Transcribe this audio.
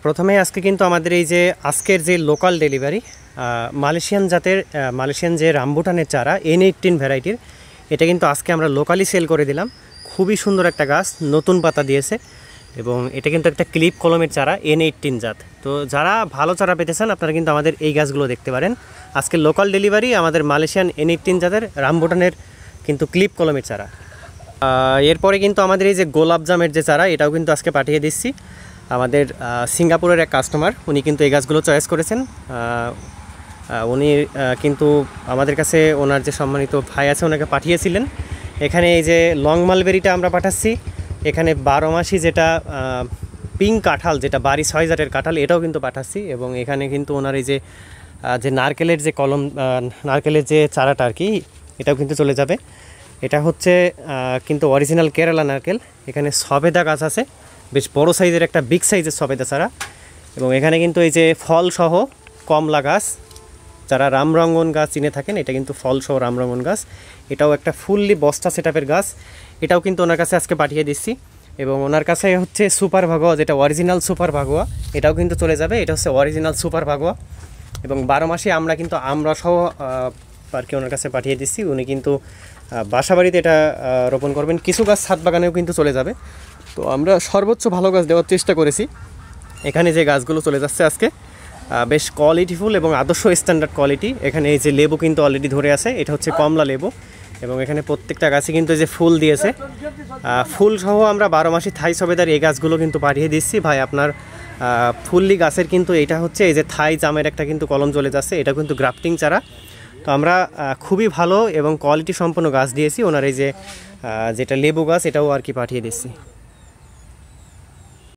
প্রথমে আজকে কিন্তু আমাদের এই যে আজকের যে লোকাল ডেলিভারি মালয়েশিয়ান যে রামবুটানের চারা N18 ভ্যারাইটির, এটা কিন্তু আজকে আমরা লোকালি সেল করে দিলাম। খুবই সুন্দর একটা গাছ, নতুন পাতা দিয়েছে এবং এটা কিন্তু একটা ক্লিপ কলমের চারা N18 জাত। তো যারা ভালো চারা পেতে চান আপনারা কিন্তু আমাদের এই গাছগুলো দেখতে পারেন। আজকে লোকাল ডেলিভারি আমাদের মালয়েশিয়ান N18 জাতের রামবুটানের কিন্তু ক্লিপ কলমের চারা। এরপরে কিন্তু আমাদের এই যে গোলাপ জামের যে চারা, এটাও কিন্তু আজকে পাঠিয়ে দিচ্ছি। আমাদের সিঙ্গাপুরের এক কাস্টমার, উনি কিন্তু এই গাছগুলো চয়েস করেছেন। উনি কিন্তু আমাদের কাছে ওনার যে সম্মানিত ভাই আছে ওনাকে পাঠিয়েছিলেন। এখানে এই যে লং মালবেরিটা আমরা পাঠাচ্ছি, এখানে 12 মাসি যেটা পিঙ্ক কাঁঠাল, যেটা বাড়ি 6 জাতের কাঁঠাল, এটাও কিন্তু পাঠাচ্ছি। এবং এখানে কিন্তু ওনার এই যে নারকেলের যে কলম, নারকেলের যে চারাটা আর কি, এটাও কিন্তু চলে যাবে। এটা হচ্ছে কিন্তু অরিজিনাল কেরালা নারকেল। এখানে সবেদা গাছ আছে, বেশ বড় সাইজের একটা বিগ সাইজের সবেদা চারা। এবং এখানে কিন্তু এই যে ফলসহ কমলা গাছ, যারা রামরঙ্গন গাছ চিনে থাকেন, এটা কিন্তু ফলসহ রামরঙ্গন গাছ। এটাও একটা ফুললি বস্তা সেটআপের গাছ, এটাও কিন্তু ওনার কাছে আজকে পাঠিয়ে দিচ্ছি। এবং ওনার কাছে হচ্ছে সুপার ভাগোয়া, যেটা অরিজিনাল সুপার ভাগোয়া, এটাও কিন্তু চলে যাবে। এটা হচ্ছে অরিজিনাল সুপার ভাগোয়া। এবং 12 মাসে আমরা কিন্তু আমরাসহ আর কি ওনার কাছে পাঠিয়ে দিচ্ছি। উনি কিন্তু বাসাবাড়িতে এটা রোপণ করবেন। কিছু গাছ ছাদ বাগানেও কিন্তু চলে যাবে। তো আমরা সর্বোচ্চ ভালো গাছ দেওয়ার চেষ্টা করেছি। এখানে যে গাছগুলো চলে যাচ্ছে আজকে বেশ কোয়ালিটিফুল এবং আদর্শ স্ট্যান্ডার্ড কোয়ালিটি। এখানে এই যে লেবু কিন্তু অলরেডি ধরে আছে, এটা হচ্ছে কমলা লেবু। এবং এখানে প্রত্যেকটা গাছে কিন্তু এই যে ফুল দিয়েছে, ফুল সহ আমরা 12 মাসি থাই সবেদার এই গাছগুলো কিন্তু পাঠিয়ে দিচ্ছি। ভাই আপনার ফুললি গাছের কিন্তু এটা হচ্ছে এই যে থাই জামের একটা কিন্তু কলম চলে যাচ্ছে, এটা কিন্তু গ্রাফটিং চারা। তো আমরা খুবই ভালো এবং কোয়ালিটি সম্পন্ন গাছ দিয়েছি। ওনার এই যে যেটা লেবু গাছ, এটাও আর কি পাঠিয়ে দিচ্ছি।